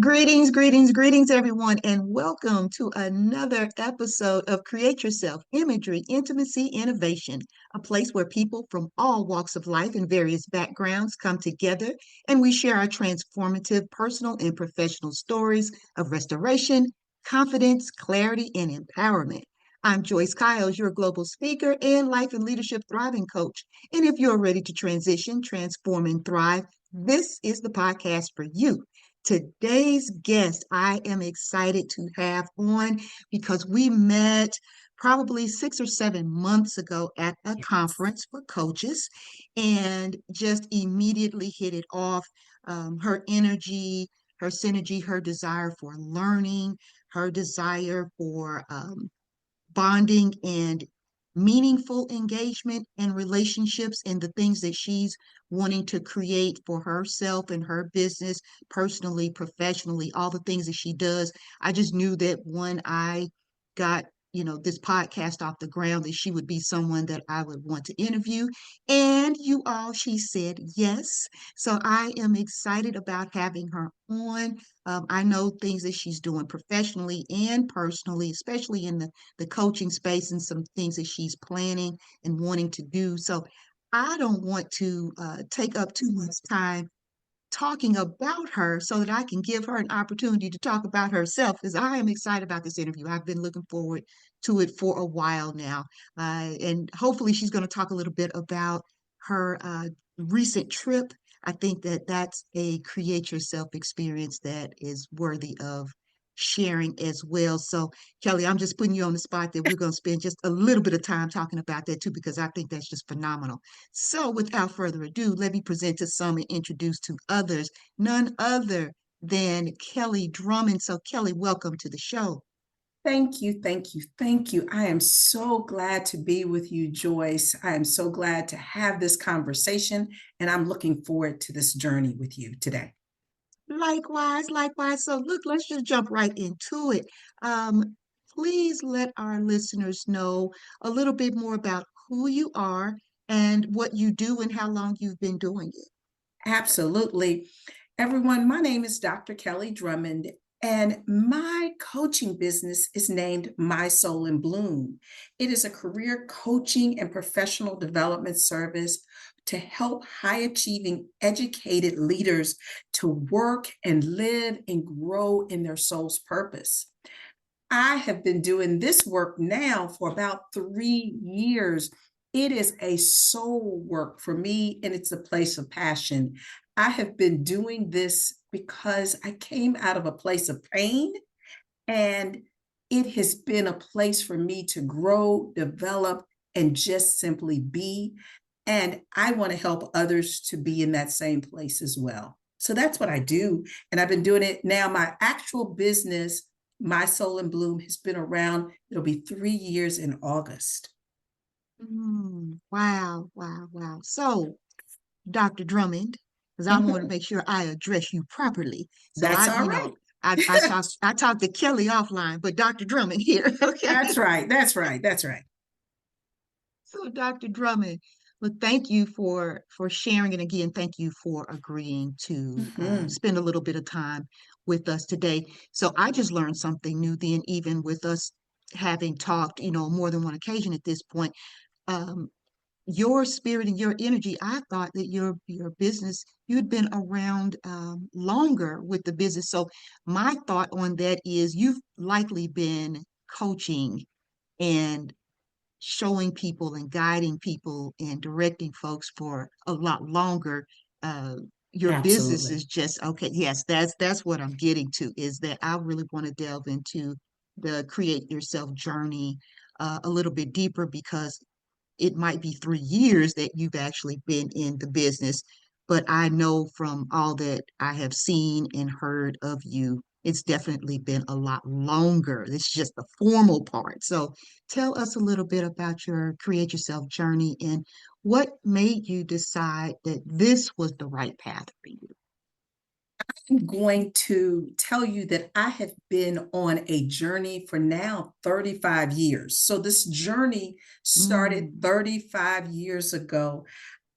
Greetings, greetings, greetings, everyone, and welcome to another episode of Create Yourself Imagery, Intimacy, Innovation, a place where people from all walks of life and various backgrounds come together and we share our transformative personal and professional stories of restoration, confidence, clarity, and empowerment. I'm Joyce Kiles, your global speaker and life and leadership thriving coach. And if you're ready to transition, transform, and thrive, this is the podcast for you. Today's guest, I am excited to have on because we met probably 6 or 7 months ago at a Yes. conference for coaches and just immediately hit it off. Her energy, her synergy, her desire for learning, her desire for bonding and meaningful engagement and relationships and the things that she's wanting to create for herself and her business, personally, professionally, all the things that she does. I just knew that when I got this podcast off the ground, that she would be someone that I would want to interview. And you all, she said yes. So I am excited about having her on. I know things that she's doing professionally and personally, especially in the coaching space and some things that she's planning and wanting to do. So I don't want to take up too much time talking about her so that I can give her an opportunity to talk about herself because I am excited about this interview. I've been looking forward to it for a while now. And hopefully she's going to talk a little bit about her recent trip. I think that that's a create yourself experience that is worthy of sharing as well. So, Kelly, I'm just putting you on the spot that we're going to spend just a little bit of time talking about that too, because I think that's just phenomenal. So, without further ado, let me present to some and introduce to others, none other than Kelly Drummond. So, Kelly, welcome to the show. Thank you, thank you, thank you. I am so glad to be with you, Joyce. I am so glad to have this conversation, and I'm looking forward to this journey with you today. Likewise, likewise. So, look, let's just jump right into it. Um, please let our listeners know a little bit more about who you are and what you do and how long you've been doing it. Absolutely. Everyone, my name is Dr. Kelly Drummond, and my coaching business is named My Soul in Bloom. It is a career coaching and professional development service to help high achieving, educated leaders to work and live and grow in their soul's purpose. I have been doing this work now for about 3 years. It is a soul work for me, and it's a place of passion. I have been doing this because I came out of a place of pain, and it has been a place for me to grow, develop, and just simply be. And I want to help others to be in that same place as well. So that's what I do. And I've been doing it now. My actual business, My Soul in Bloom, has been around. It'll be 3 years in August. Wow, wow, wow. So, Dr. Drummond, because I want to make sure I address you properly. So That's I, all right. I talked to Kelly offline, but Dr. Drummond here. Okay. That's right. That's right. That's right. So Dr. Drummond, look, thank you for sharing, and again, thank you for agreeing to Mhm. spend a little bit of time with us today. So I just learned something new then, even with us having talked, more than one occasion at this point. Um, your spirit and your energy, I thought that your business, you'd been around longer with the business. So my thought on that is you've likely been coaching and showing people and guiding people and directing folks for a lot longer. Uh, your business Absolutely. is just okay. Yes, that's what I'm getting to, is that I really want to delve into the create yourself journey a little bit deeper because it might be 3 years that you've actually been in the business, but I know from all that I have seen and heard of you, it's definitely been a lot longer. It's just the formal part. So tell us a little bit about your create yourself journey and what made you decide that this was the right path for you. I'm going to tell you that I have been on a journey for now 35 years. So this journey started Mm, 35 years ago.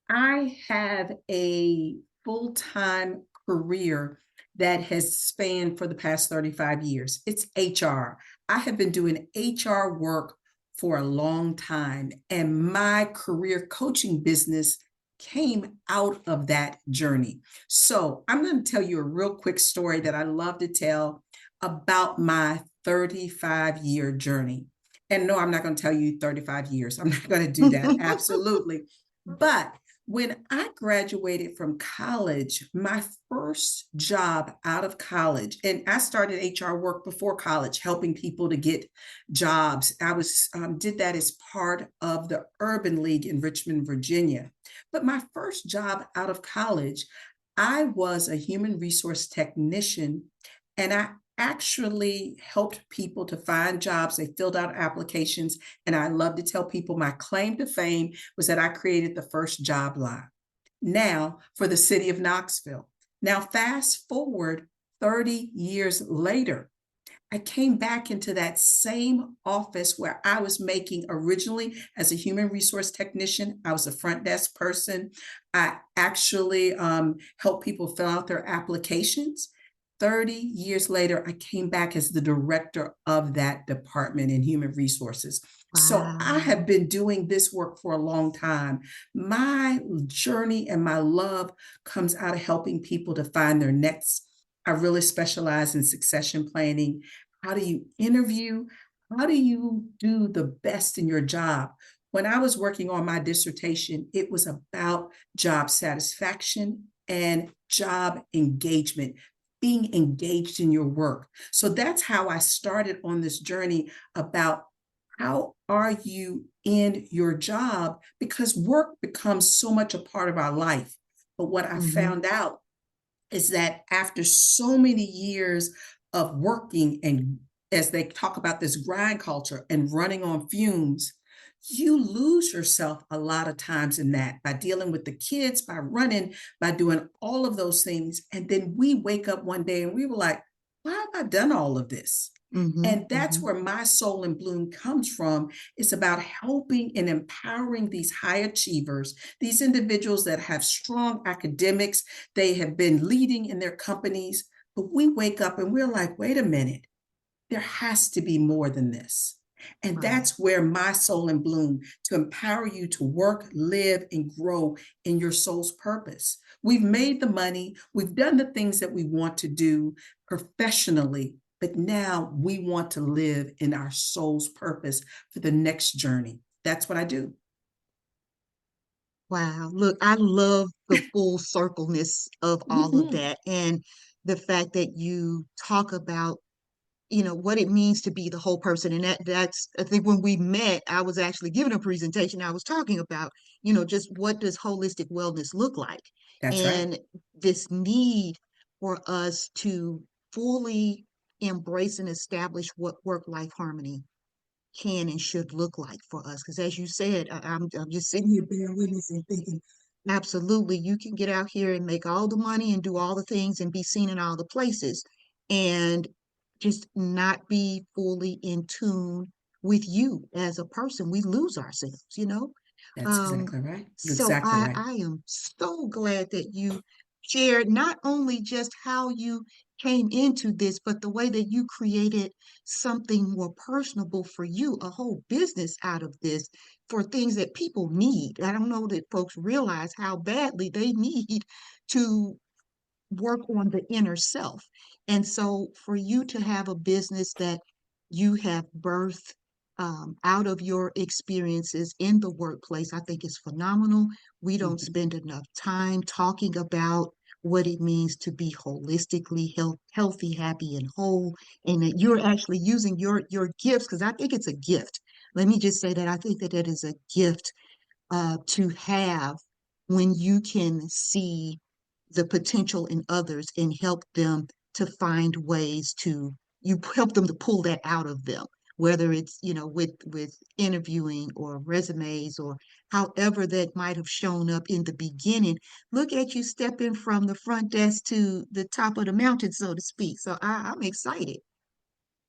I have a full-time career that has spanned for the past 35 years. It's HR. I have been doing HR work for a long time, and my career coaching business came out of that journey. So, I'm going to tell you a real quick story that I love to tell about my 35-year journey. And no, I'm not going to tell you 35 years. I'm not going to do that. Absolutely. But when I graduated from college, my first job out of college, and I started HR work before college, helping people to get jobs. I was did that as part of the Urban League in Richmond, Virginia. But my first job out of college, I was a human resource technician, and I actually helped people to find jobs. They filled out applications, and I love to tell people my claim to fame was that I created the first job line. Now, for the city of Knoxville. Now, fast forward 30 years later, I came back into that same office where I was making originally as a human resource technician. I was a front desk person. I actually helped people fill out their applications. 30 years later, I came back as the director of that department in human resources. So I have Wow. been doing this work for a long time. My journey and my love comes out of helping people to find their next. I really specialize in succession planning. How do you interview? How do you do the best in your job? When I was working on my dissertation, it was about job satisfaction and job engagement, being engaged in your work. So that's how I started on this journey about how are you in your job, because work becomes so much a part of our life. But what I Hmm. found out is that after so many years of working, and as they talk about this grind culture and running on fumes, you lose yourself a lot of times in that by dealing with the kids, by running, by doing all of those things. And then we wake up one day and we were like, why have I done all of this? Hmm. And that's Hmm. where my soul in bloom comes from. It's about helping and empowering these high achievers, these individuals that have strong academics, they have been leading in their companies, but we wake up and we're like, wait a minute, there has to be more than this. And Right. that's where my soul in bloom, to empower you to work, live, and grow in your soul's purpose. We've made the money, we've done the things that we want to do professionally, but now we want to live in our soul's purpose for the next journey. That's what I do. Wow. Look, I love the full circleness of all of Mhm. that and the fact that you talk about, what it means to be the whole person. And that's, I think when we met, I was actually giving a presentation. I was talking about, just what does holistic wellness look like? That's right. And this need for us to fully embrace and establish what work-life harmony can and should look like for us. Because as you said, I'm just sitting here bearing witness and thinking, absolutely, you can get out here and make all the money and do all the things and be seen in all the places and just not be fully in tune with you as a person. We lose ourselves. That's Um, exactly right. You're so exactly I, right. I am so glad that you shared not only just how you came into this, but the way that you created something more personable for you, a whole business out of this for things that people need. I don't know that folks realize how badly they need to work on the inner self. And so for you to have a business that you have birthed out of your experiences in the workplace, I think is phenomenal. We don't Mhm. spend enough time talking about what it means to be holistically healthy, happy, and whole, and that you're actually using your gifts, because I think it's a gift. Let me just say that I think that it is a gift to have when you can see the potential in others and help them to find ways to you help them to pull that out of them, whether it's with interviewing or resumes or however that might have shown up in the beginning. Look at you stepping from the front desk to the top of the mountain, so to speak. So I'm excited.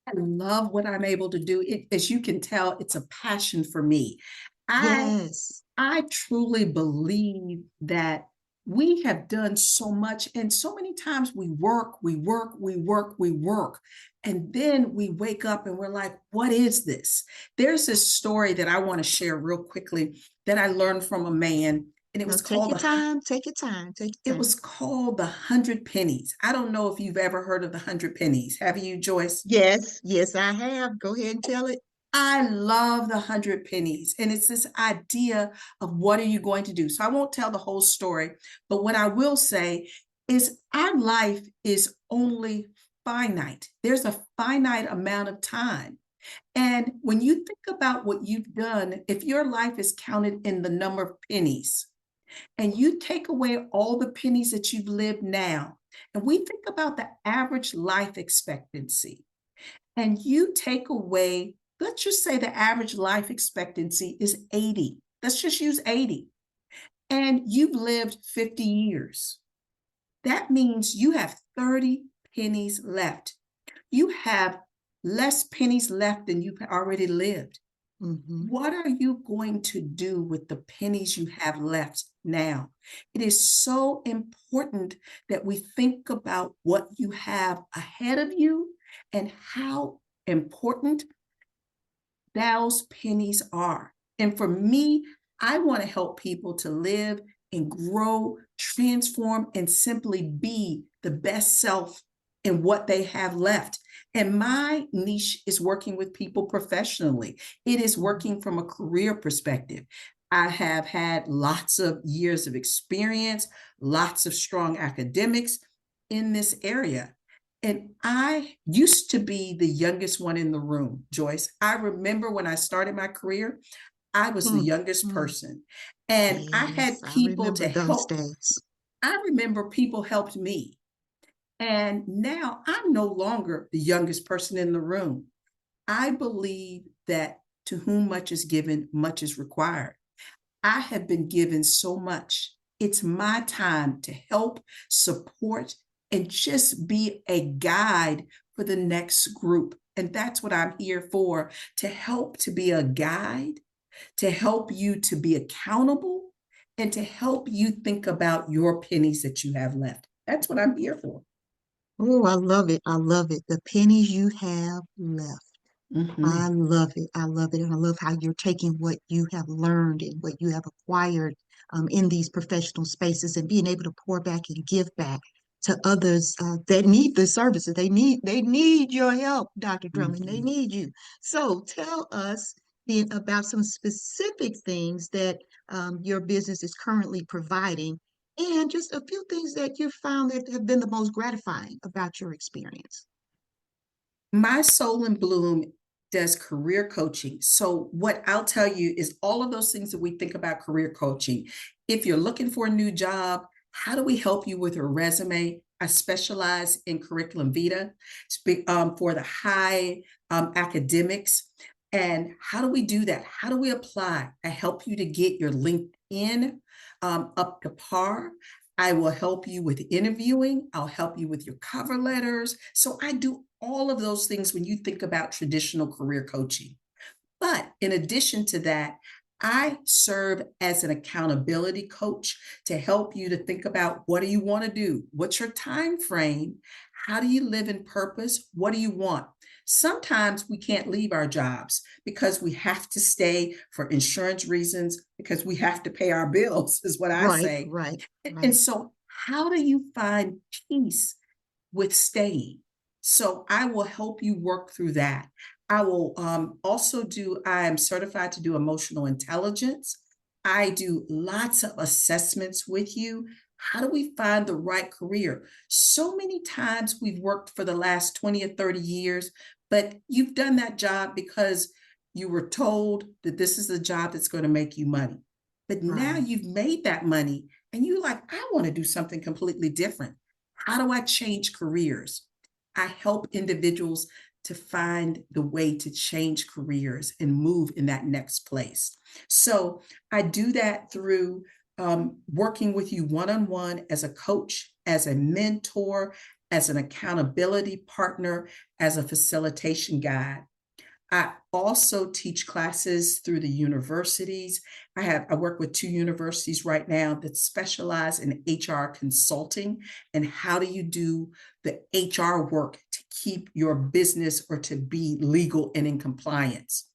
I love what I'm able to do. As you can tell, it's a passion for me. I Yes. I truly believe that We have done so much, and so many times we work, we work, we work, we work. And then we wake up and we're like, what is this? There's this story that I want to share real quickly that I learned from a man, and Now take your time, take your time, take it your was time. called the 100 pennies. I don't know if you've ever heard of the 100 pennies. Have you, Joyce? Yes, yes, I have. Go ahead and tell it. I love the 100 pennies. And it's this idea of what are you going to do? So I won't tell the whole story, but what I will say is our life is only finite. There's a finite amount of time. And when you think about what you've done, if your life is counted in the number of pennies, and you take away all the pennies that you've lived now, and we think about the average life expectancy, and you take away, let's just say the average life expectancy is 80. Let's just use 80. And you've lived 50 years. That means you have 30 pennies left. You have less pennies left than you've already lived. Hmm. What are you going to do with the pennies you have left now? It is so important that we think about what you have ahead of you and how important those pennies are. And for me, I want to help people to live and grow, transform, and simply be the best self in what they have left. And my niche is working with people professionally. It is working from a career perspective. I have had lots of years of experience, lots of strong academics in this area. And I used to be the youngest one in the room, Joyce. I remember when I started my career, I was the youngest Hmm. person. And I Yes, had I people to remember those help. days. I remember people helped me. And now I'm no longer the youngest person in the room. I believe that to whom much is given, much is required. I have been given so much. It's my time to help, support, and just be a guide for the next group. And that's what I'm here for, to help to be a guide, to help you to be accountable, and to help you think about your pennies that you have left. That's what I'm here for. Oh, I love it. I love it. The pennies you have left. Mhm. I love it. I love it. And I love how you're taking what you have learned and what you have acquired in these professional spaces and being able to pour back and give back to others that need the services. They need your help, Dr. Drummond. They Mhm. need you. So tell us then about some specific things that your business is currently providing and just a few things that you found that have been the most gratifying about your experience. My Soul in Bloom does career coaching. So, what I'll tell you is all of those things that we think about career coaching. If you're looking for a new job, how do we help you with your resume? I specialize in curriculum vitae for the high academics. And how do we do that? How do we apply? I help you to get your LinkedIn up to par. I will help you with interviewing. I'll help you with your cover letters. So I do all of those things when you think about traditional career coaching. But in addition to that, I serve as an accountability coach to help you to think about what do you want to do? What's your time frame? How do you live in purpose? What do you want? Sometimes we can't leave our jobs because we have to stay for insurance reasons, because we have to pay our bills, is what I Right, say. right, And right. so, how do you find peace with staying? So, I will help you work through that. I will also do, I am certified to do emotional intelligence. I do lots of assessments with you. How do we find the right career? So many times we've worked for the last 20 or 30 years, but you've done that job because you were told that this is the job that's going to make you money. But now Right. you've made that money and you're like, I want to do something completely different. How do I change careers? I help individuals to find the way to change careers and move in that next place. So I do that through working with you one on one as a coach, as a mentor, as an accountability partner, as a facilitation guide. I also teach classes through the universities. I work with two universities right now that specialize in HR consulting and how do you do the HR work to keep your business or to be legal and in compliance.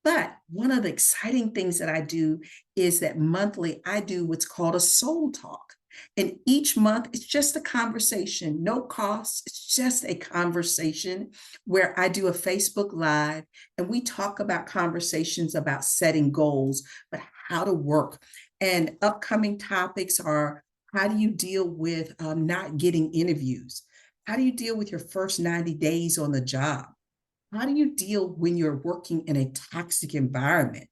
But one of the exciting things that I do is that monthly I do what's called a soul talk. And each month it's just a conversation, no cost. It's just a conversation where I do a Facebook Live and we talk about conversations about setting goals, but how to work. And upcoming topics are how do you deal with not getting interviews? How do you deal with your first 90 days on the job? How do you deal when you're working in a toxic environment?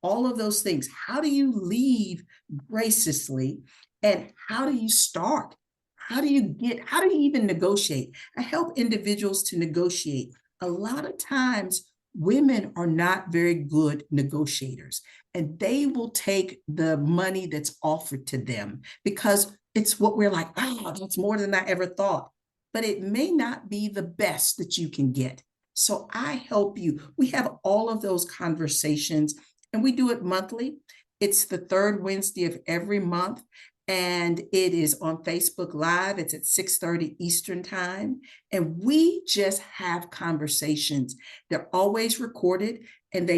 All of those things. How do you leave graciously? And how do you start? How do you even negotiate? I help individuals to negotiate. A lot of times, women are not very good negotiators, and they will take the money that's offered to them because it's what we're like, oh, that's more than I ever thought. But it may not be the best that you can get. So I help you. We have all of those conversations and we do it monthly. It's the third Wednesday of every month, and it is on Facebook Live. It's at 6:30 Eastern Time, and we just have conversations. They're always recorded, and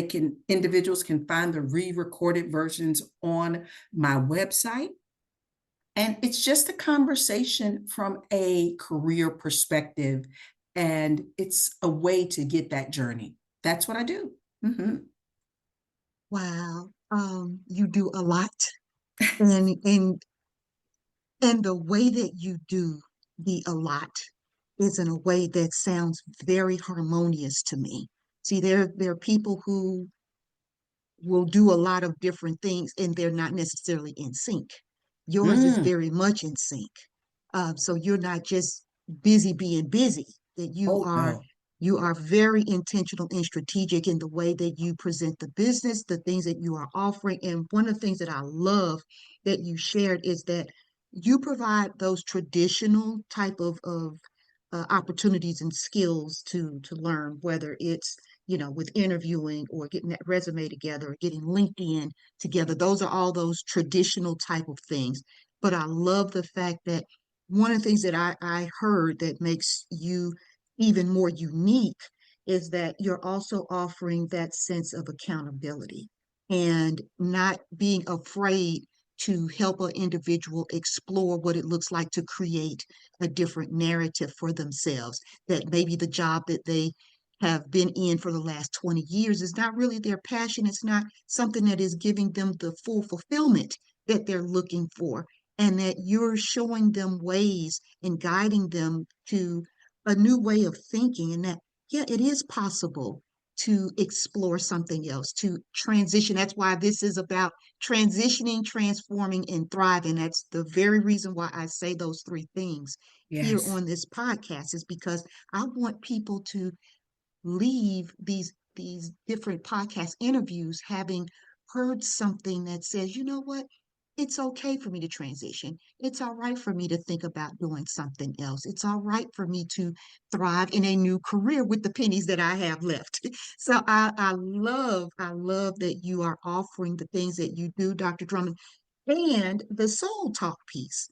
individuals can find the re-recorded versions on my website. And it's just a conversation from a career perspective, and it's a way to get that journey. That's what I do. Mhm. Wow. You do a lot. And the way that you do the a lot is in a way that sounds very harmonious to me. See, there are people who will do a lot of different things and they're not necessarily in sync. Yours is Mm. very much in sync. So you're not just busy being busy, that Oh, no. you are very intentional and strategic in the way that you present the business, the things that you are offering. And one of the things that I love that you shared is that you provide those traditional type of opportunities and skills to learn, whether it's with interviewing or getting that resume together or getting LinkedIn together. Those are all those traditional type of things. But I love the fact that one of the things that I heard that makes you even more unique is that you're also offering that sense of accountability and not being afraid to help an individual explore what it looks like to create a different narrative for themselves. That maybe the job that they have been in for the last 20 years is not really their passion. It's not something that is giving them the full fulfillment that they're looking for. And that you're showing them ways and guiding them to a new way of thinking, and that, yeah, it is possible to explore something else, to transition. That's why this is about transitioning, transforming, and thriving. That's the very reason why I say those three things here Yes. on this podcast, is because I want people to leave these different podcast interviews having heard something that says, you know what? It's okay for me to transition. It's all right for me to think about doing something else. It's all right for me to thrive in a new career with the pennies that I have left. So I love that you are offering the things that you do, Dr. Drummond, and the soul talk piece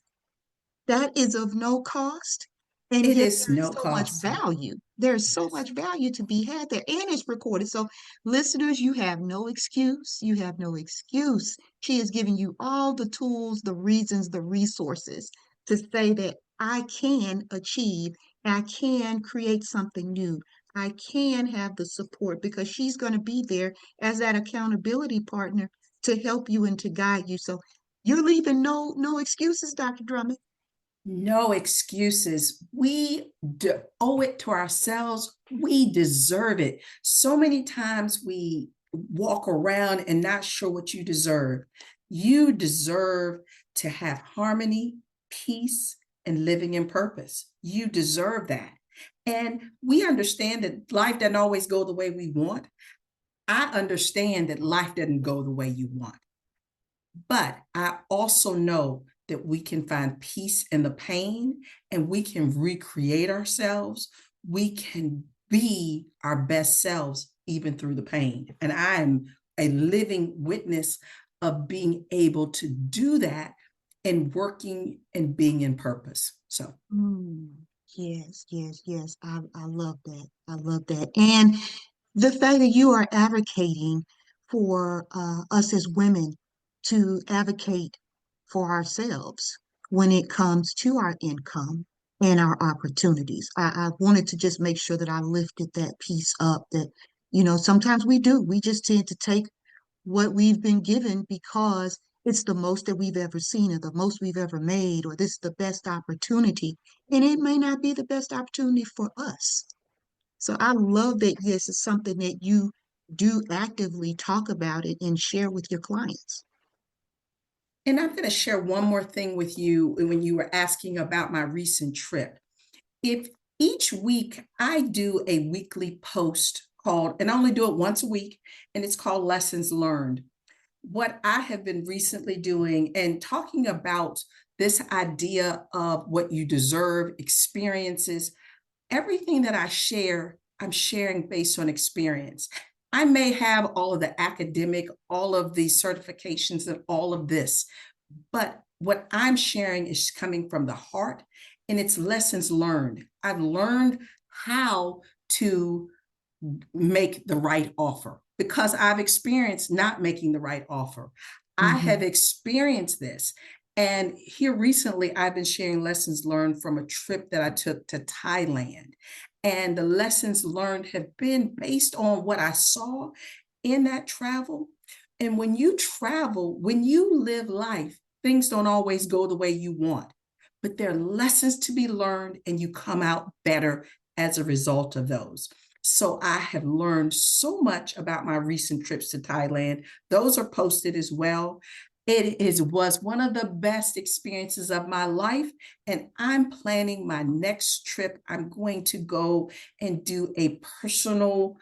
that is of no cost, and It yet is there is no so much cost. value. There's so Yes. much value to be had there, and it's recorded. So, listeners, you have no excuse. You have no excuse. She is giving you all the tools, the reasons, the resources to say that I can achieve, I can create something new. I can have the support because she's going to be there as that accountability partner to help you and to guide you. So you're leaving no excuses, Dr. Drummond. No excuses. Owe it to ourselves. We deserve it. So many times we walk around and not sure what you deserve. You deserve to have harmony, peace, and living in purpose. You deserve that. And we understand that life doesn't always go the way we want. I understand that life doesn't go the way you want. But I also know that we can find peace in the pain and we can recreate ourselves. We can be our best selves, even through the pain. And I'm a living witness of being able to do that and working and being in purpose. So Mm, yes, yes, yes. I love that. I love that. And the fact that you are advocating for us as women to advocate for ourselves when it comes to our income and our opportunities. I wanted to just make sure that I lifted that piece up that, sometimes we do. We just tend to take what we've been given because it's the most that we've ever seen or the most we've ever made, or this is the best opportunity. And it may not be the best opportunity for us. So I love that, yes, it's something that you do actively talk about it and share with your clients. and I'm going to share one more thing with you when you were asking about my recent trip. If each week I do a weekly post called, and I only do it once a week, and it's called Lessons Learned. What I have been recently doing and talking about this idea of what you deserve, experiences, everything that I share, I'm sharing based on experience. I may have all of the academic, all of the certifications, and all of this, but what I'm sharing is coming from the heart and it's lessons learned. I've learned how to make the right offer because I've experienced not making the right offer. I have Hmm. experienced this. And here recently, I've been sharing lessons learned from a trip that I took to Thailand. And the lessons learned have been based on what I saw in that travel. And when you travel, when you live life, things don't always go the way you want, but there are lessons to be learned, and you come out better as a result of those. So I have learned so much about my recent trips to Thailand. Those are posted as well. Was one of the best experiences of my life, and I'm planning my next trip. I'm going to go and do a personal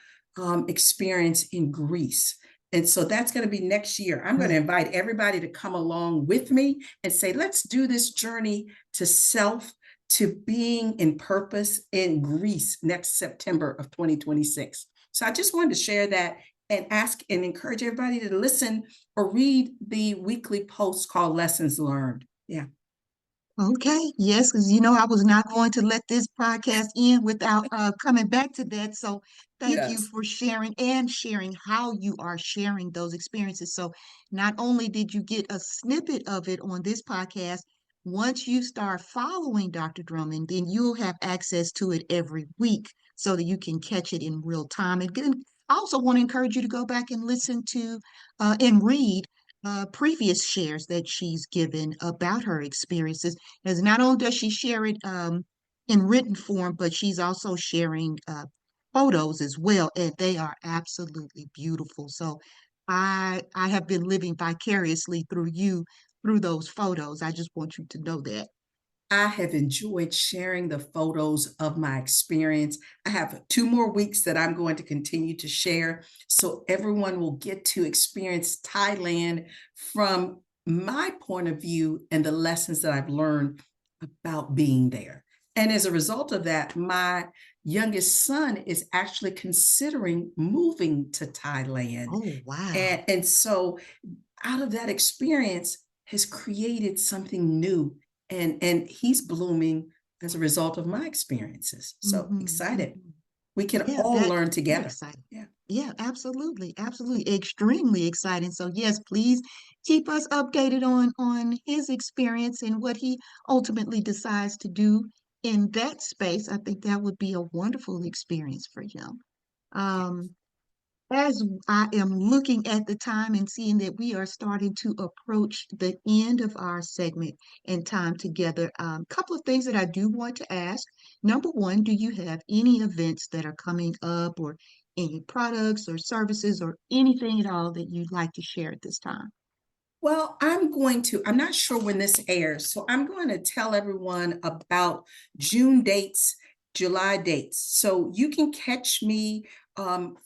experience in Greece. And so that's going to be next year. I'm going to Good. invite everybody to come along with me and say, let's do this journey to self, to being in purpose in Greece next September of 2026. So I just wanted to share that and ask and encourage everybody to listen or read the weekly post called Lessons Learned. Yeah. Okay, yes, because I was not going to let this podcast end without coming back to that. So thank you Yes. for sharing and sharing how you are sharing those experiences. So not only did you get a snippet of it on this podcast, once you start following Dr. Drummond, then you'll have access to it every week so that you can catch it in real time. And then I also want to encourage you to go back and listen to and read previous shares that she's given about her experiences, as not only does she share it in written form, but she's also sharing photos as well, and they are absolutely beautiful. So I have been living vicariously through you through those photos. I just want you to know that. I have enjoyed sharing the photos of my experience. I have 2 more weeks that I'm going to continue to share so everyone will get to experience Thailand from my point of view and the lessons that I've learned about being there. And as a result of that, my youngest son is actually considering moving to Thailand. Oh, wow. And so out of that experience has created something new, and he's blooming as a result of my experiences. So Hmm. excited. Hmm. We can Yeah, all that learn very together. exciting. Yeah. Yeah, absolutely, absolutely, extremely exciting. So yes, please keep us updated on his experience and what he ultimately decides to do in that space. I think that would be a wonderful experience for him. Um, as I am looking at the time and seeing that we are starting to approach the end of our segment and time together, a couple of things that I do want to ask. Number one, do you have any events that are coming up or any products or services or anything at all that you'd like to share at this time? Well, I'm not sure when this airs, so I'm going to tell everyone about June dates, July dates. So you can catch me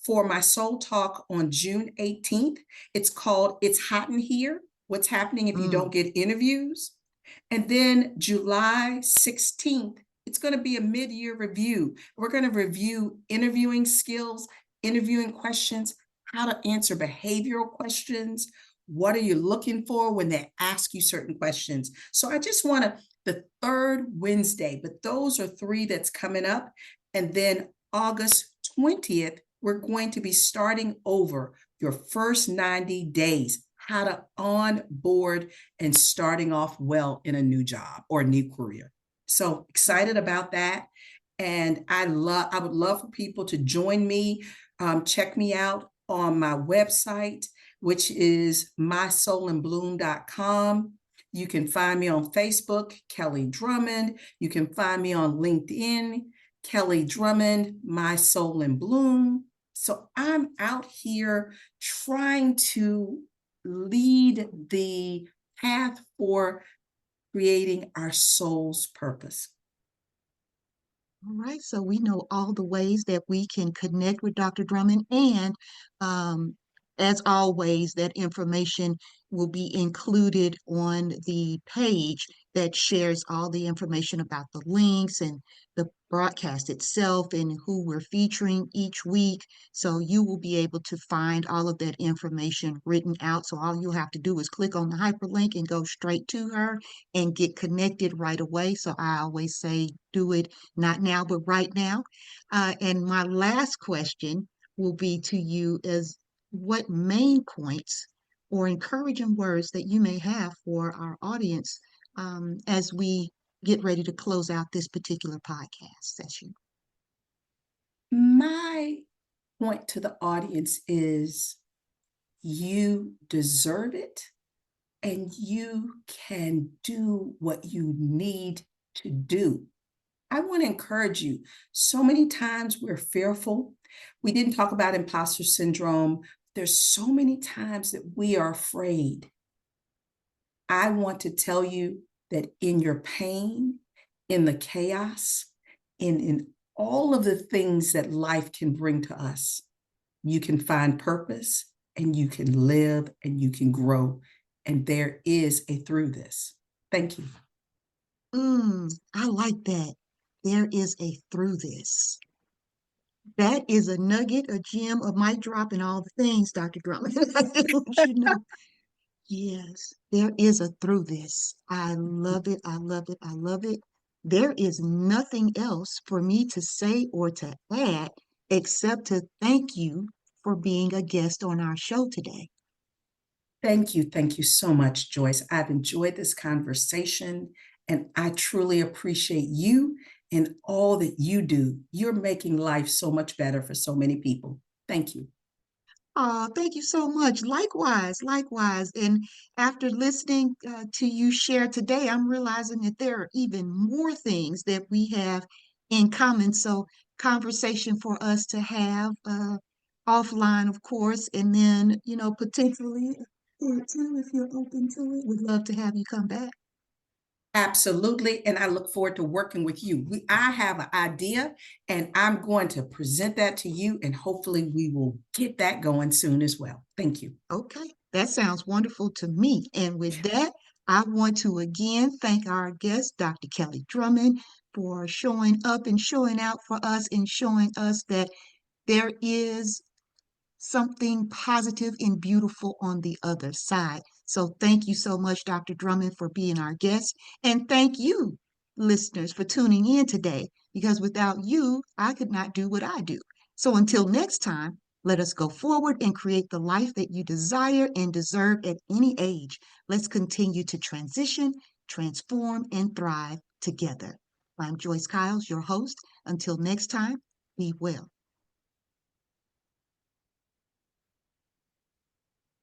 for my Soul Talk on June 18th. It's called It's Hot in Here. What's happening if you don't Mm, get interviews? And then July 16th It's going to be a mid-year review. We're going to review interviewing skills, interviewing questions, how to answer behavioral questions. What are you looking for when they ask you certain questions? So I just want to, the third Wednesday, but those are three that's coming up. And then August 20th, we're going to be starting over your first 90 days, how to onboard and starting off well in a new job or a new career. So excited about that. And I would love for people to join me. Check me out on my website, which is mysoulandbloom.com. You can find me on Facebook, Kelly Drummond. You can find me on LinkedIn, Kelly Drummond, My Soul and Bloom. So I'm out here trying to lead the path for creating our soul's purpose. All right, so we know all the ways that we can connect with Dr. Drummond, and um, as always, that information will be included on the page that shares all the information about the links and the broadcast itself and who we're featuring each week. So you will be able to find all of that information written out. So all you'll have to do is click on the hyperlink and go straight to her and get connected right away. So I always say, do it not now, but right now. And my last question will be to you is what main points or encouraging words that you may have for our audience as we get ready to close out this particular podcast session. My point to the audience is you deserve it and you can do what you need to do. I want to encourage you. So many times we're fearful. We didn't talk about imposter syndrome. There's so many times that we are afraid. I want to tell you that in your pain, in the chaos, in all of the things that life can bring to us, you can find purpose and you can live and you can grow. And there is a through this. Thank you. I like that. There is a through this. That is a nugget, a gem, a mic drop, and all the things, Dr. Drummond. I want you to know. Yes, there is a through this. I love it. I love it. I love it. There is nothing else for me to say or to add except to thank you for being a guest on our show today. Thank you. Thank you so much, Joyce. I've enjoyed this conversation and I truly appreciate you and all that you do. You're making life so much better for so many people. Thank you. Oh, thank you so much. Likewise, likewise. And after listening to you share today, I'm realizing that there are even more things that we have in common. So, conversation for us to have offline, of course, and then, potentially part two, if you're open to it. Would love to have you come back. Absolutely. And I look forward to working with you. I have an idea and I'm going to present that to you, and hopefully we will get that going soon as well. Thank you. Okay, that sounds wonderful to me. And with that, I want to again thank our guest, Dr. Kelly Drummond, for showing up and showing out for us and showing us that there is something positive and beautiful on the other side. So thank you so much, Dr. Drummond, for being our guest. And thank you, listeners, for tuning in today, because without you, I could not do what I do. So until next time, let us go forward and create the life that you desire and deserve at any age. Let's continue to transition, transform, and thrive together. I'm Joyce Kiles, your host. Until next time, be well.